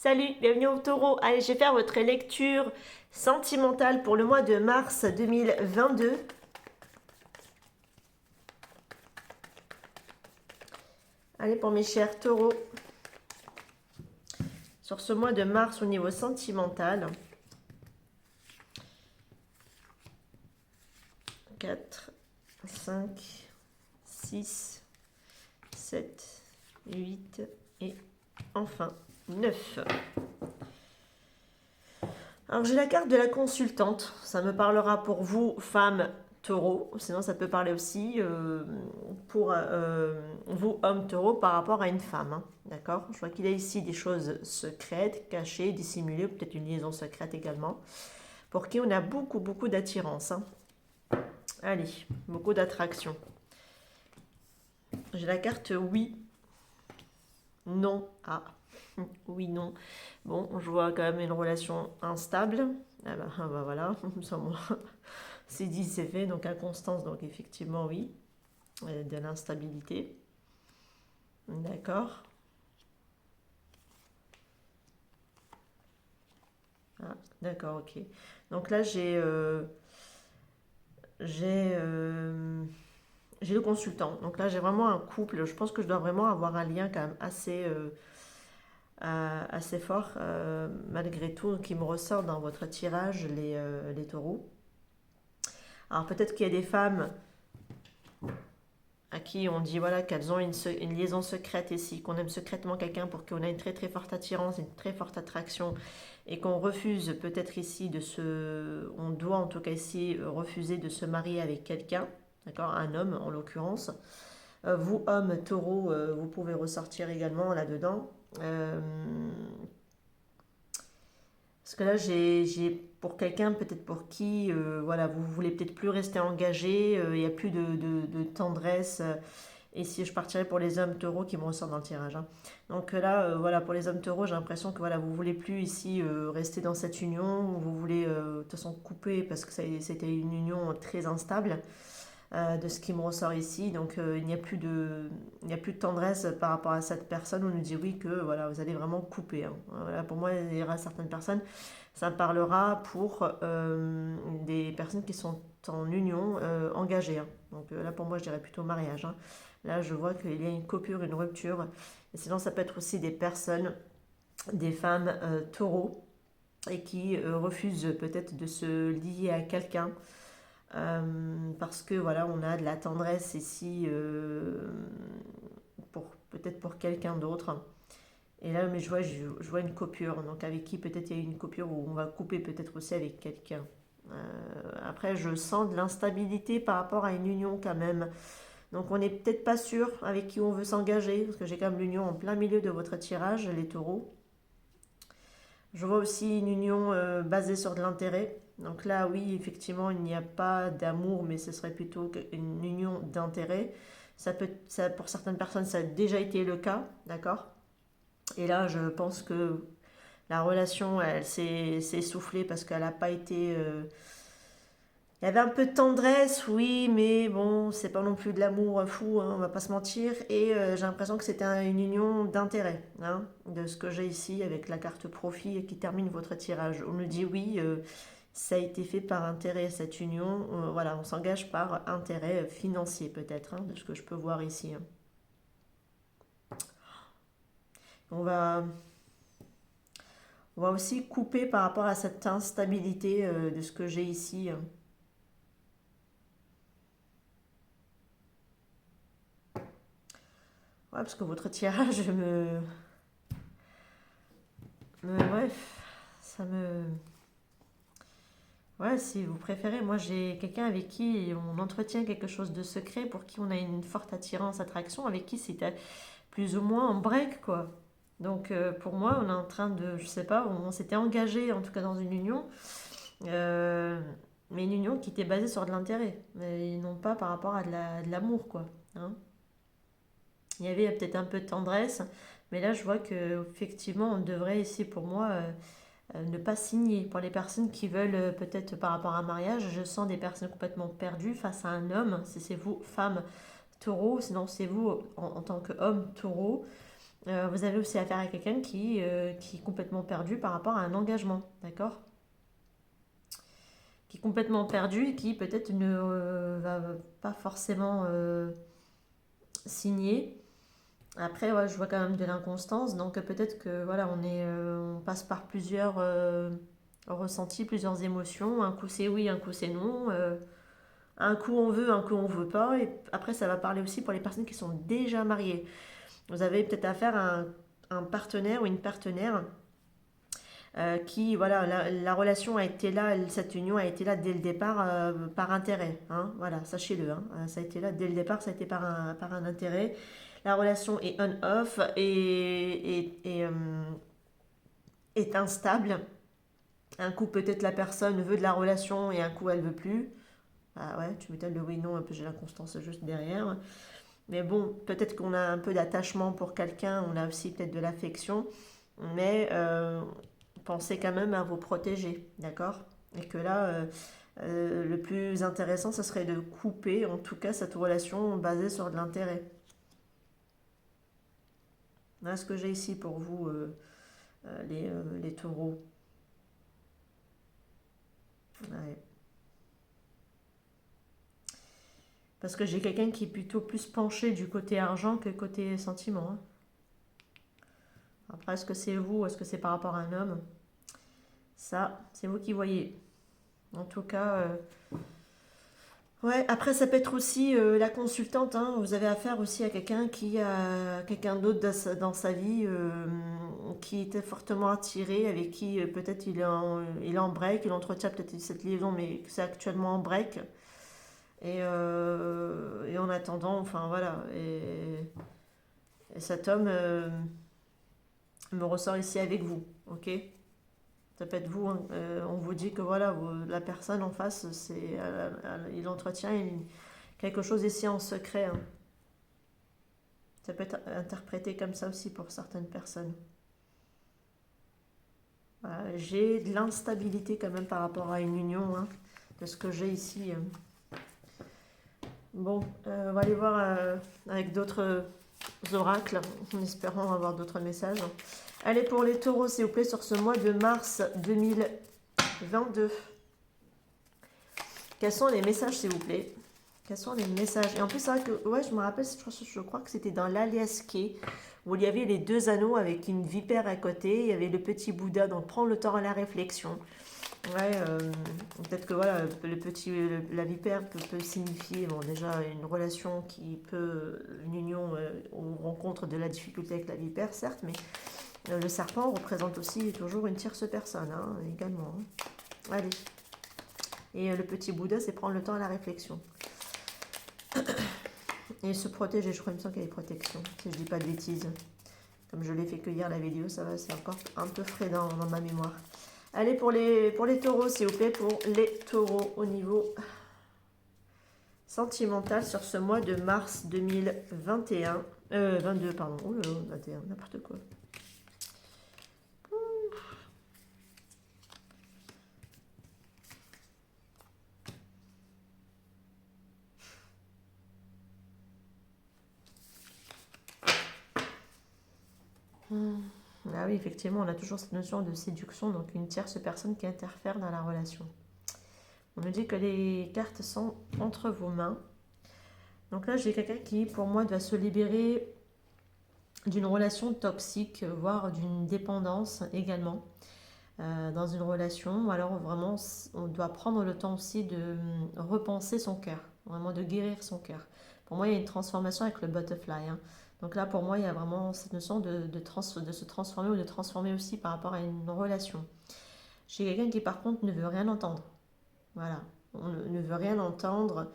Salut, bienvenue au taureau. Allez, je vais faire votre lecture sentimentale pour le mois de mars 2022. Allez, pour mes chers taureaux, sur ce mois de mars au niveau sentimental. 4, 5, 6, 7, 8 et enfin 9. Alors j'ai la carte de la consultante, ça me parlera pour vous, femmes taureau, sinon ça peut parler aussi pour vous, hommes taureau, par rapport à une femme. Hein. D'accord. Je vois qu'il y a ici des choses secrètes, cachées, dissimulées, peut-être une liaison secrète également, pour qui on a beaucoup d'attirance. Hein. Allez, beaucoup d'attraction. J'ai la carte oui, non, ah, oui, non. Bon, je vois quand même une relation instable. Ah bah voilà, c'est dit, c'est fait, donc inconstance, donc effectivement oui, de l'instabilité. D'accord. Ah, d'accord, ok. Donc là j'ai j'ai le consultant. Donc là j'ai vraiment un couple. Je pense que je dois vraiment avoir un lien quand même assez fort, malgré tout, qui me ressort dans votre tirage, les taureaux. Alors peut-être qu'il y a des femmes à qui on dit voilà qu'elles ont une liaison secrète ici, qu'on aime secrètement quelqu'un pour qu'on a une très forte attirance, une très forte attraction, et qu'on refuse peut-être ici on doit en tout cas ici refuser de se marier avec quelqu'un, d'accord, un homme en l'occurrence. Vous, hommes taureau, vous pouvez ressortir également là-dedans. Parce que là, j'ai pour quelqu'un, peut-être pour qui, voilà, vous voulez peut-être plus rester engagé, il n'y a plus de tendresse. Et si je partirais pour les hommes taureaux qui me ressortent dans le tirage. Hein. Donc là, voilà, pour les hommes taureaux, j'ai l'impression que voilà, vous voulez plus ici rester dans cette union, vous voulez de toute façon couper parce que c'était une union très instable de ce qui me ressort ici. Donc il n'y a plus de tendresse par rapport à cette personne. On nous dit oui que voilà, vous allez vraiment couper. Hein. Voilà, pour moi, il y aura certaines personnes, ça parlera pour des personnes qui sont en union engagée. Hein. Donc là, pour moi, je dirais plutôt mariage. Hein. Là, je vois qu'il y a une coupure, une rupture. Et sinon, ça peut être aussi des personnes, des femmes taureaux, et qui refusent peut-être de se lier à quelqu'un parce que voilà, on a de la tendresse ici peut-être pour quelqu'un d'autre. Et là, mais je vois une coupure, donc avec qui peut-être il y a une coupure où on va couper peut-être aussi avec quelqu'un. Après, je sens de l'instabilité par rapport à une union quand même. Donc on n'est peut-être pas sûr avec qui on veut s'engager, parce que j'ai quand même l'union en plein milieu de votre tirage, les taureaux. Je vois aussi une union basée sur de l'intérêt. Donc là, oui, effectivement, il n'y a pas d'amour, mais ce serait plutôt une union d'intérêt. Pour certaines personnes, ça a déjà été le cas, d'accord. Et là, je pense que la relation, elle s'est essoufflée parce qu'elle n'a pas été. Il y avait un peu de tendresse, oui, mais bon, c'est pas non plus de l'amour fou, hein, on va pas se mentir. Et j'ai l'impression que c'était une union d'intérêt, hein, de ce que j'ai ici avec la carte profit qui termine votre tirage. On nous dit oui, ça a été fait par intérêt cette union. Voilà, on s'engage par intérêt financier peut-être, hein, de ce que je peux voir ici. Hein. On va, on va aussi couper par rapport à cette instabilité de ce que j'ai ici. Hein. Ouais, parce que votre tirage ouais, ça me... Ouais, si vous préférez, moi j'ai quelqu'un avec qui on entretient quelque chose de secret, pour qui on a une forte attirance, attraction, avec qui c'était plus ou moins en break, quoi. Donc pour moi, on est en train de, je sais pas, on s'était engagé en tout cas dans une union, euh, mais une union qui était basée sur de l'intérêt, et non pas par rapport à de l'amour, quoi. Hein. Il y avait peut-être un peu de tendresse, mais là je vois que effectivement on devrait ici pour moi ne pas signer. Pour les personnes qui veulent peut-être par rapport à un mariage, je sens des personnes complètement perdues face à un homme. Si c'est vous, femme taureau, sinon c'est vous en tant qu'homme taureau. Vous avez aussi affaire à quelqu'un qui est complètement perdu par rapport à un engagement, d'accord? Qui est complètement perdu et qui peut-être ne va pas forcément signer. Après, ouais, je vois quand même de l'inconstance, donc peut-être que voilà, on passe par plusieurs ressentis, plusieurs émotions. Un coup c'est oui, un coup c'est non. Un coup on veut, un coup on veut pas. Et après, ça va parler aussi pour les personnes qui sont déjà mariées. Vous avez peut-être affaire à un partenaire ou une partenaire qui, voilà, la relation a été là, cette union a été là dès le départ par intérêt. Hein, voilà, sachez-le. Hein, ça a été là dès le départ, ça a été par un intérêt. La relation est on-off est instable. Un coup, peut-être la personne veut de la relation et un coup, elle veut plus. Ah ouais, tu m'étonnes le oui, non, un peu j'ai l'inconstance juste derrière. Mais bon, peut-être qu'on a un peu d'attachement pour quelqu'un, on a aussi peut-être de l'affection, mais pensez quand même à vous protéger, d'accord? Et que là, le plus intéressant, ce serait de couper, en tout cas, cette relation basée sur de l'intérêt. Voilà ce que j'ai ici pour vous, les taureaux. Ouais. Parce que j'ai quelqu'un qui est plutôt plus penché du côté argent que côté sentiment. Hein. Après, est-ce que c'est vous, est-ce que c'est par rapport à un homme? Ça, c'est vous qui voyez. En tout cas, ouais, après ça peut être aussi la consultante, hein. Vous avez affaire aussi à quelqu'un qui a quelqu'un d'autre dans sa vie qui était fortement attiré, avec qui peut-être il est en break, il entretient peut-être cette liaison, mais c'est actuellement en break. Et en attendant, enfin voilà. Et cet homme me ressort ici avec vous, ok? Ça peut être vous, hein. On vous dit que voilà, la personne en face, il entretient quelque chose ici en secret. Hein. Ça peut être interprété comme ça aussi pour certaines personnes. Voilà, j'ai de l'instabilité quand même par rapport à une union, hein, de ce que j'ai ici. Bon, on va aller voir avec d'autres oracles, en espérant avoir d'autres messages. Allez, pour les taureaux, s'il vous plaît, sur ce mois de mars 2022. Quels sont les messages, s'il vous plaît? Quels sont les messages? Et en plus, c'est vrai que, ouais, je me rappelle, je crois que c'était dans l'Aliasqué, où il y avait les deux anneaux avec une vipère à côté, il y avait le petit Bouddha, donc prends le temps à la réflexion. Ouais, peut-être que voilà, la vipère peut signifier, bon, déjà une relation une union où on rencontre de la difficulté avec la vipère, certes, mais le serpent représente aussi toujours une tierce personne, hein, également. Hein. Allez. Et le petit Bouddha, c'est prendre le temps à la réflexion. Et se protéger, je crois, il me semble qu'il y a des protections, si je dis pas de bêtises. Comme je l'ai fait que hier la vidéo, ça va, c'est encore un peu frais dans ma mémoire. Allez, pour les taureaux, s'il vous plaît, pour les taureaux au niveau sentimental sur ce mois de mars 2021. 22, pardon. Oh là là, 21, n'importe quoi. Ah oui, effectivement, on a toujours cette notion de séduction, donc une tierce personne qui interfère dans la relation. On nous dit que les cartes sont entre vos mains. Donc là, j'ai quelqu'un qui, pour moi, doit se libérer d'une relation toxique, voire d'une dépendance également dans une relation. Alors vraiment, on doit prendre le temps aussi de repenser son cœur, vraiment de guérir son cœur. Pour moi, il y a une transformation avec le butterfly. Hein. Donc là, pour moi, il y a vraiment cette notion de se transformer ou de transformer aussi par rapport à une relation. J'ai quelqu'un qui, par contre, ne veut rien entendre. Voilà, on ne veut rien entendre.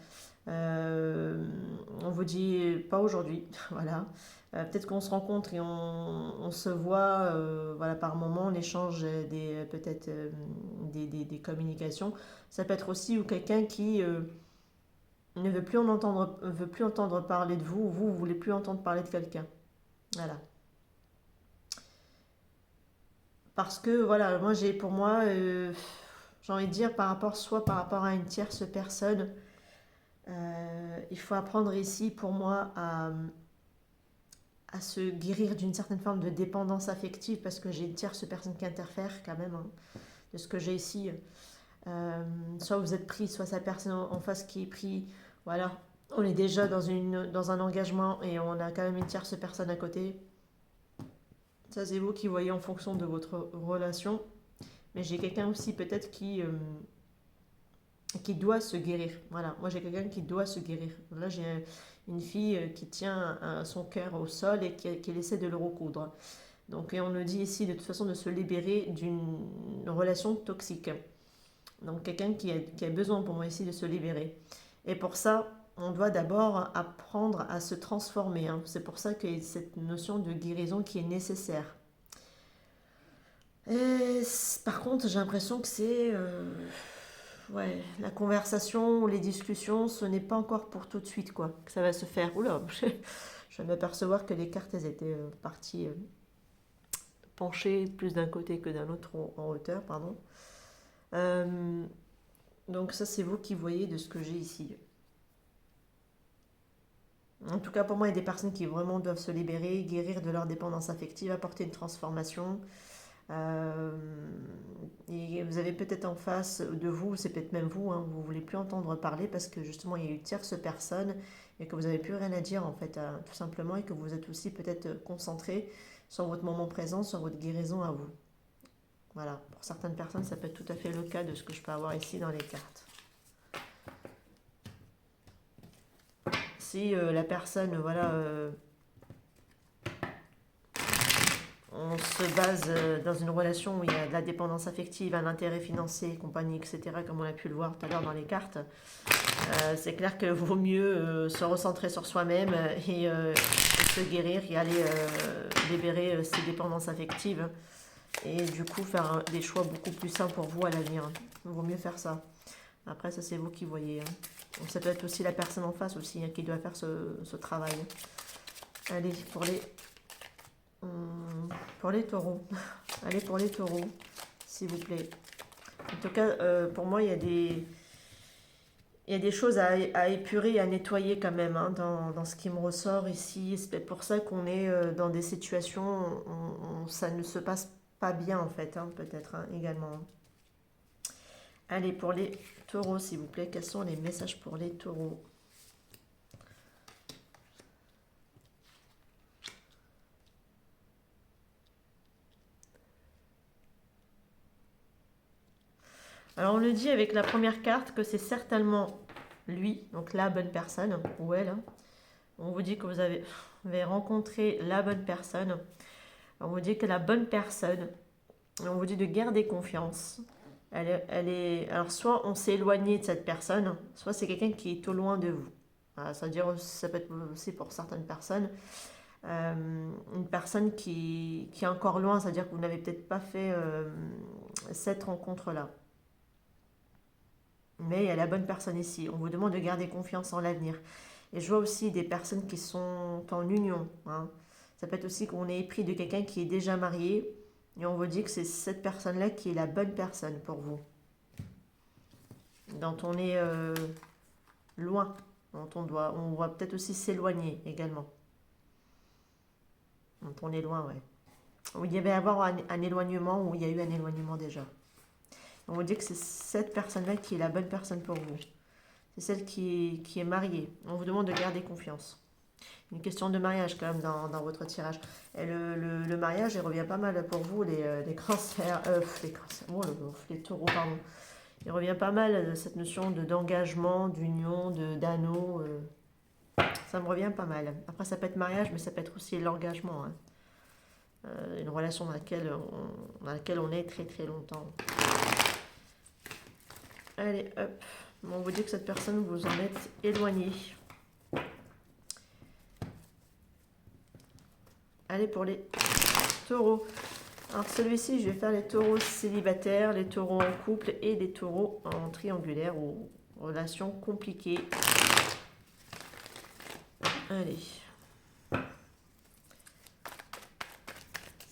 On vous dit pas aujourd'hui, voilà. Peut-être qu'on se rencontre et on se voit, voilà, par moment, on échange peut-être des communications. Ça peut être aussi ou quelqu'un qui ne veut plus entendre parler de vous, ou vous voulez plus entendre parler de quelqu'un. Voilà. Parce que voilà, pour moi, j'ai envie de dire soit par rapport à une tierce personne. Il faut apprendre ici, pour moi, à se guérir d'une certaine forme de dépendance affective, parce que j'ai une tierce personne qui interfère quand même, hein, de ce que j'ai ici. Soit vous êtes pris, soit sa personne en face qui est pris. Voilà, on est déjà dans un engagement et on a quand même une tierce personne à côté. Ça, c'est vous qui voyez en fonction de votre relation. Mais j'ai quelqu'un aussi peut-être qui doit se guérir. Voilà, moi j'ai quelqu'un qui doit se guérir. Là, j'ai une fille qui tient son cœur au sol et qui essaie de le recoudre. Donc, et on nous dit ici de toute façon de se libérer d'une relation toxique. Donc quelqu'un qui a besoin pour moi ici de se libérer. Et pour ça, on doit d'abord apprendre à se transformer, hein. C'est pour ça qu'il y a cette notion de guérison qui est nécessaire. Et par contre, j'ai l'impression que c'est... ouais, la conversation ou les discussions, ce n'est pas encore pour tout de suite, quoi, que ça va se faire. Oula, je viens de m'apercevoir que les cartes, elles étaient parties penchées plus d'un côté que d'un autre en hauteur, pardon. Euh, donc ça, c'est vous qui voyez de ce que j'ai ici. En tout cas, pour moi, il y a des personnes qui vraiment doivent se libérer, guérir de leur dépendance affective, apporter une transformation. Euh, et vous avez peut-être en face de vous, c'est peut-être même vous, hein, vous ne voulez plus entendre parler parce que justement, il y a eu tierce personne et que vous n'avez plus rien à dire en fait, tout simplement, et que vous êtes aussi peut-être concentré sur votre moment présent, sur votre guérison à vous. Voilà, pour certaines personnes, ça peut être tout à fait le cas de ce que je peux avoir ici dans les cartes. Si la personne, voilà, on se base dans une relation où il y a de la dépendance affective, un intérêt financier, compagnie, etc., comme on a pu le voir tout à l'heure dans les cartes, c'est clair qu'il vaut mieux se recentrer sur soi-même et se guérir et aller libérer ses dépendances affectives et du coup faire des choix beaucoup plus sains pour vous à l'avenir. Il vaut mieux faire ça. Après, ça c'est vous qui voyez, hein. Donc, ça peut être aussi la personne en face aussi, hein, qui doit faire ce travail. Allez, pour les taureaux. Allez, pour les taureaux, s'il vous plaît. En tout cas, pour moi, il y a des choses à épurer, à nettoyer quand même, hein, dans ce qui me ressort ici. C'est peut-être pour ça qu'on est dans des situations où ça ne se passe pas bien, en fait, hein, peut-être, hein, également. Allez, pour les taureaux, s'il vous plaît, quels sont les messages pour les taureaux? Alors, on le dit avec la première carte que c'est certainement lui, donc la bonne personne, ou elle, hein. On vous dit que vous avez rencontré la bonne personne. On vous dit que la bonne personne, on vous dit de garder confiance. Alors, soit on s'est éloigné de cette personne, soit c'est quelqu'un qui est au loin de vous. Voilà, c'est-à-dire, ça peut être aussi pour certaines personnes, une personne qui est encore loin, c'est-à-dire que vous n'avez peut-être pas fait cette rencontre-là. Mais il y a la bonne personne ici. On vous demande de garder confiance en l'avenir. Et je vois aussi des personnes qui sont en union, hein. Ça peut être aussi qu'on est épris de quelqu'un qui est déjà marié et on vous dit que c'est cette personne-là qui est la bonne personne pour vous. Dont on est loin, dont on va peut-être aussi s'éloigner également. Dont on est loin, ouais. Où il y avait à avoir un éloignement, où il y a eu un éloignement déjà. On vous dit que c'est cette personne-là qui est la bonne personne pour vous. C'est celle qui est mariée. On vous demande de garder confiance. Une question de mariage quand même dans votre tirage. Et le mariage, il revient pas mal pour vous, les cancers, les taureaux, pardon. Il revient pas mal cette notion d'engagement, d'union, d'anneau. Ça me revient pas mal. Après, ça peut être mariage, mais ça peut être aussi l'engagement, hein. Une relation dans laquelle on est très très longtemps. Allez, hop. On vous dit que cette personne, vous en êtes éloigné. Allez, pour les taureaux. Alors celui-ci, je vais faire les taureaux célibataires, les taureaux en couple et les taureaux en triangulaire ou relation compliquée. Allez.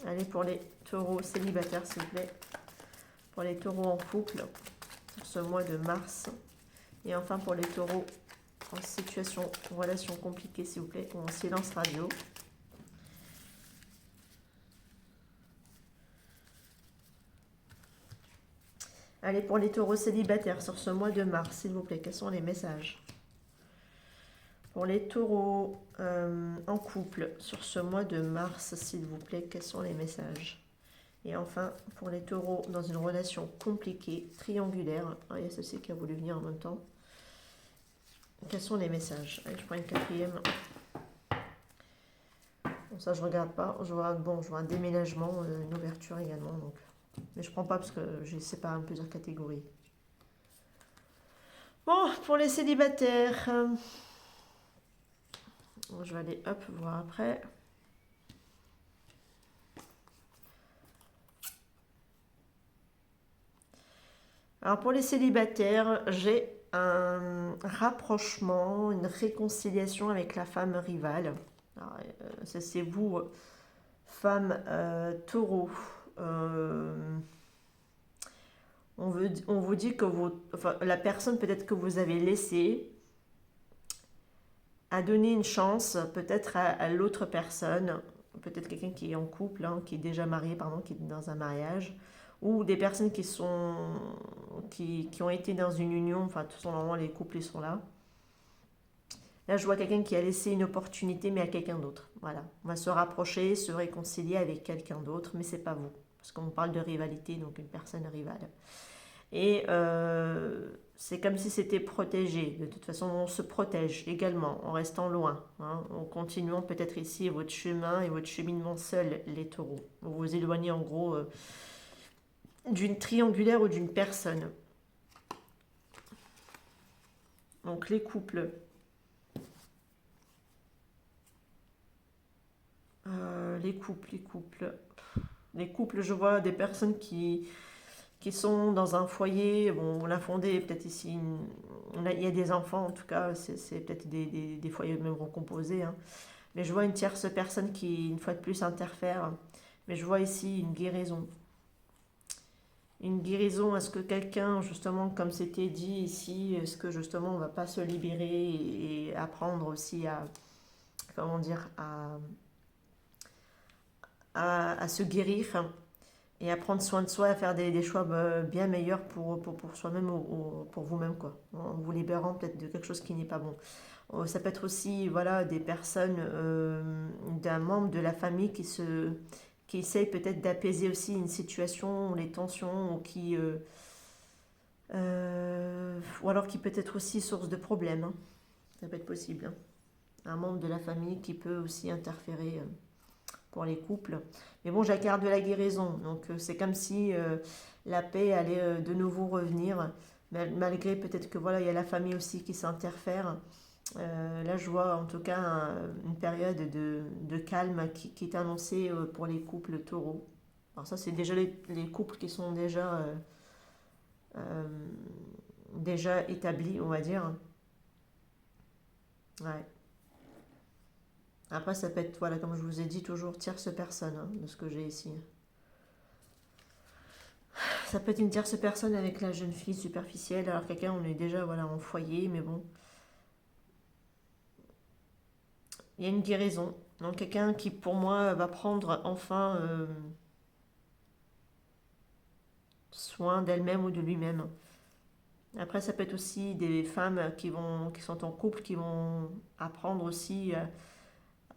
Allez, pour les taureaux célibataires, s'il vous plaît. Pour les taureaux en couple, pour ce mois de mars. Et enfin, pour les taureaux en situation, relation compliquée, s'il vous plaît, ou en silence radio. Allez, pour les taureaux célibataires sur ce mois de mars, s'il vous plaît, quels sont les messages? Pour les taureaux en couple sur ce mois de mars, s'il vous plaît, quels sont les messages? Et enfin, pour les taureaux dans une relation compliquée, triangulaire, ah, il y a ceci qui a voulu venir en même temps. Quels sont les messages? Allez, je prends une quatrième. Bon, ça, je regarde pas. Je vois un déménagement, une ouverture également. Donc. Mais je prends pas parce que j'ai séparé en plusieurs catégories. Bon, pour les célibataires, je vais aller hop voir après. Alors pour les célibataires, j'ai un rapprochement, une réconciliation avec la femme rivale. Alors, ça c'est vous, femme taureau. On vous dit que la personne peut-être que vous avez laissée a donné une chance peut-être à l'autre personne, peut-être quelqu'un qui est en couple, hein, qui est déjà marié, pardon, qui est dans un mariage, ou des personnes qui ont été dans une union, enfin, tout simplement, les couples, ils sont là. Là, je vois quelqu'un qui a laissé une opportunité, mais à quelqu'un d'autre. Voilà. On va se rapprocher, se réconcilier avec quelqu'un d'autre, mais c'est pas vous. Parce qu'on parle de rivalité, donc une personne rivale. Et c'est comme si c'était protégé. De toute façon, on se protège également en restant loin, hein, en continuant peut-être ici votre chemin et votre cheminement seul, les taureaux. Vous vous éloignez en gros d'une triangulaire ou d'une personne. Donc les couples. Les couples. Les couples, je vois des personnes qui sont dans un foyer. Bon, on l'a fondé peut-être ici. Il y a des enfants, en tout cas, c'est peut-être des foyers même recomposés. Hein. Mais je vois une tierce personne qui, une fois de plus, interfère. Mais je vois ici une guérison. Une guérison, est-ce que quelqu'un, justement, comme c'était dit ici, est-ce que justement on ne va pas se libérer et apprendre aussi à, comment dire, à se guérir et à prendre soin de soi, à faire des choix bien meilleurs pour soi-même ou pour vous-même, quoi, en vous libérant peut-être de quelque chose qui n'est pas bon. Ça peut être aussi voilà, des personnes, d'un membre de la famille qui essaye peut-être d'apaiser aussi une situation, les tensions, ou alors qui peut être aussi source de problèmes. Hein. Ça peut être possible. Hein. Un membre de la famille qui peut aussi interférer pour les couples. Mais bon, j'ai la carte de la guérison. Donc c'est comme si la paix allait de nouveau revenir. Malgré peut-être que voilà, il y a la famille aussi qui s'interfère. Là, je vois en tout cas une période de calme qui est annoncée pour les couples taureaux. Alors ça, c'est déjà les couples qui sont euh, déjà établis, on va dire. Ouais. Après, ça peut être, voilà, comme je vous ai dit, toujours tierce personne, hein, de ce que j'ai ici. Ça peut être une tierce personne avec la jeune fille superficielle, alors quelqu'un, on est déjà voilà, en foyer, mais bon. Il y a une guérison. Donc quelqu'un qui, pour moi, va prendre enfin soin d'elle-même ou de lui-même. Après, ça peut être aussi des femmes qui sont en couple, qui vont apprendre aussi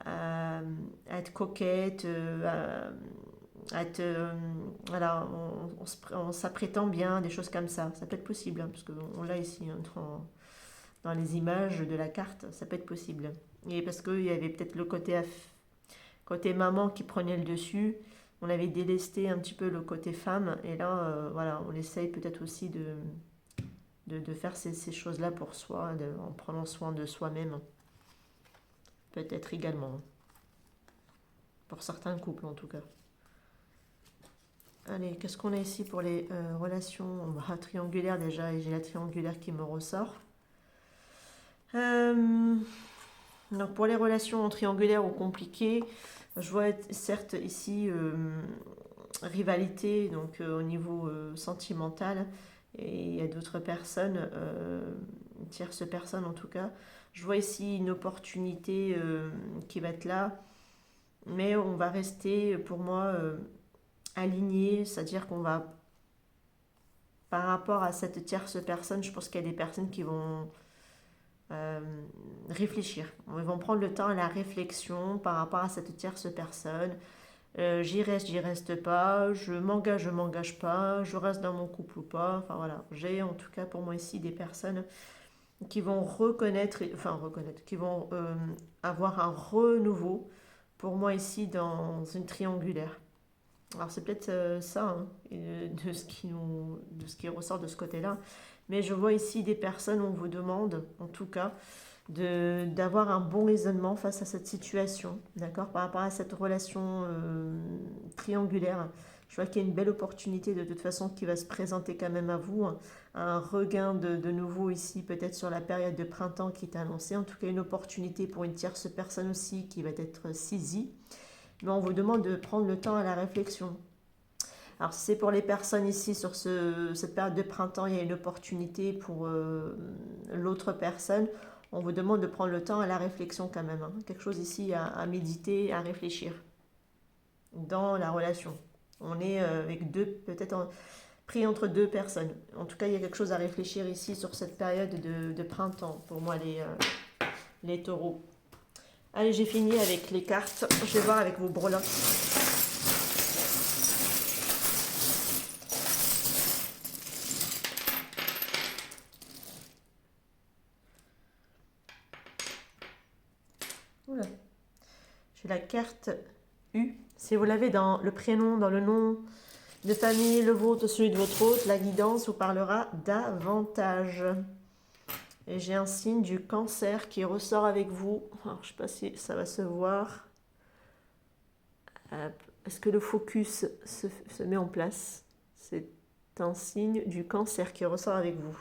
à être coquettes, à être, voilà, on s'apprêtant bien, des choses comme ça. Ça peut être possible, hein, parce qu'on l'a ici hein, dans les images de la carte, ça peut être possible. Et parce qu'il y avait peut-être le côté maman qui prenait le dessus, on avait délesté un petit peu le côté femme, et là, voilà, on essaye peut-être aussi de faire ces choses-là pour soi, en prenant soin de soi-même, peut-être également, pour certains couples en tout cas. Allez, qu'est-ce qu'on a ici pour les relations triangulaires déjà, et j'ai la triangulaire qui me ressort. Donc pour les relations triangulaires ou compliquées, je vois certes ici rivalité donc au niveau sentimental et il y a d'autres personnes, tierces personnes en tout cas. Je vois ici une opportunité qui va être là, mais on va rester pour moi aligné, c'est-à-dire qu'on va par rapport à cette tierce personne, je pense qu'il y a des personnes qui vont euh, réfléchir. Ils vont prendre le temps à la réflexion par rapport à cette tierce personne. J'y reste pas, je m'engage pas, je reste dans mon couple ou pas. Enfin voilà, j'ai en tout cas pour moi ici des personnes qui vont reconnaître, qui vont avoir un renouveau pour moi ici dans une triangulaire. Alors c'est peut-être ça hein, de ce qui ressort de ce côté-là. Mais je vois ici des personnes, on vous demande en tout cas d'avoir un bon raisonnement face à cette situation, d'accord, par rapport à cette relation triangulaire. Je vois qu'il y a une belle opportunité de toute façon qui va se présenter quand même à vous, hein. Un regain de nouveau ici, peut-être sur la période de printemps qui est annoncée. En tout cas, une opportunité pour une tierce personne aussi qui va être saisie. Mais on vous demande de prendre le temps à la réflexion. Alors, si c'est pour les personnes ici sur cette période de printemps, il y a une opportunité pour l'autre personne. On vous demande de prendre le temps à la réflexion quand même, hein. Quelque chose ici à méditer, à réfléchir dans la relation. On est avec deux, pris entre deux personnes. En tout cas, il y a quelque chose à réfléchir ici sur cette période de printemps pour moi, les taureaux. Allez, j'ai fini avec les cartes. Je vais voir avec vos breloques. Oula. J'ai la carte U. Si vous l'avez dans le prénom, dans le nom de famille, le vôtre, celui de votre hôte, la guidance vous parlera davantage. Et j'ai un signe du cancer qui ressort avec vous. Alors, je ne sais pas si ça va se voir. Est-ce que le focus se met en place? C'est un signe du cancer qui ressort avec vous.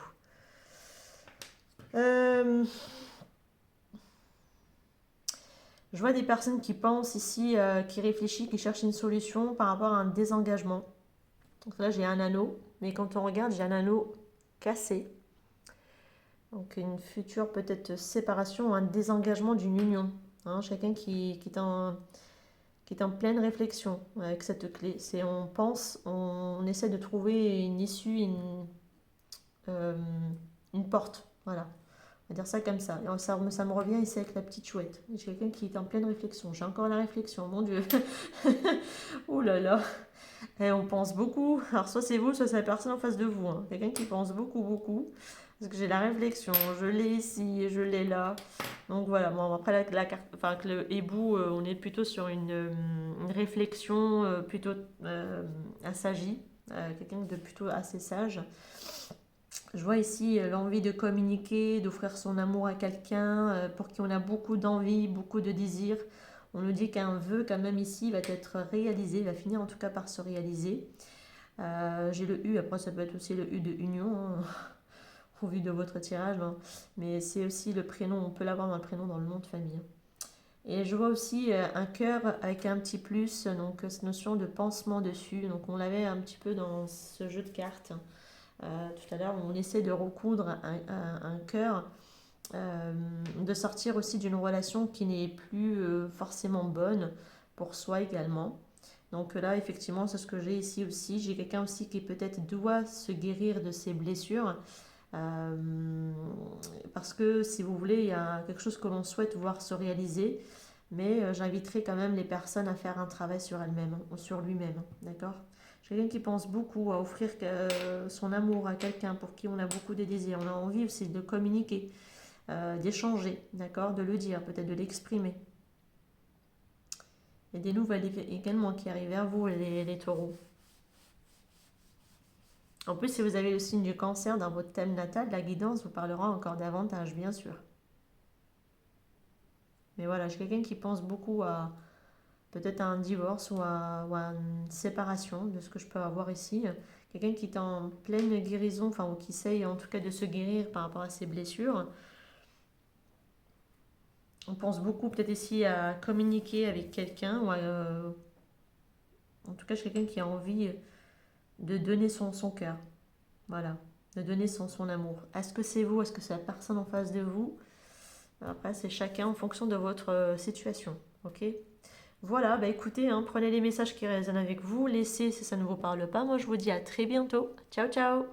Je vois des personnes qui pensent ici, qui réfléchissent, qui cherchent une solution par rapport à un désengagement. Donc là, j'ai un anneau, mais quand on regarde, j'ai un anneau cassé. Donc une future peut-être séparation ou un désengagement d'une union. Hein, chacun qui est en pleine réflexion avec cette clé. C'est on pense, on essaie de trouver une issue, une porte. Voilà. On va dire ça comme ça. Et ça me revient ici avec la petite chouette. J'ai quelqu'un qui est en pleine réflexion. J'ai encore la réflexion, mon Dieu. Oh là là. Et on pense beaucoup. Alors soit c'est vous, soit c'est la personne en face de vous, hein. Quelqu'un qui pense beaucoup, beaucoup. Parce que j'ai la réflexion. Je l'ai ici, je l'ai là. Donc voilà. Bon, après la carte, enfin avec le hibou, on est plutôt sur une réflexion plutôt assagie. Quelqu'un de plutôt assez sage. Je vois ici l'envie de communiquer, d'offrir son amour à quelqu'un pour qui on a beaucoup d'envie, beaucoup de désirs. On nous dit qu'un vœu quand même ici va être réalisé, va finir en tout cas par se réaliser. J'ai le U, après ça peut être aussi le U de union, hein, au vu de votre tirage, hein. Mais c'est aussi le prénom, on peut l'avoir dans le prénom dans le nom de famille. Et je vois aussi un cœur avec un petit plus, donc cette notion de pansement dessus. Donc on l'avait un petit peu dans ce jeu de cartes. Tout à l'heure, on essaie de recoudre un cœur, de sortir aussi d'une relation qui n'est plus forcément bonne pour soi également. Donc là, effectivement, c'est ce que j'ai ici aussi. J'ai quelqu'un aussi qui peut-être doit se guérir de ses blessures. Parce que si vous voulez, il y a quelque chose que l'on souhaite voir se réaliser. Mais j'inviterai quand même les personnes à faire un travail sur elles-mêmes, sur lui-même. D'accord? Quelqu'un qui pense beaucoup à offrir son amour à quelqu'un pour qui on a beaucoup de désirs. On a envie aussi de communiquer, d'échanger, d'accord, de le dire, peut-être de l'exprimer. Il y a des nouvelles également qui arrivent vers vous, les taureaux. En plus, si vous avez le signe du cancer dans votre thème natal, la guidance vous parlera encore davantage, bien sûr. Mais voilà, j'ai quelqu'un qui pense beaucoup à peut-être à un divorce ou à une séparation de ce que je peux avoir ici. Quelqu'un qui est en pleine guérison, enfin, ou qui essaye en tout cas de se guérir par rapport à ses blessures. On pense beaucoup peut-être ici à communiquer avec quelqu'un, ou en tout cas quelqu'un qui a envie de donner son cœur. Voilà, de donner son amour. Est-ce que c'est vous? Est-ce que c'est la personne en face de vous? Après, c'est chacun en fonction de votre situation. Ok? Voilà, bah écoutez, hein, prenez les messages qui résonnent avec vous, laissez si ça ne vous parle pas. Moi, je vous dis à très bientôt. Ciao, ciao!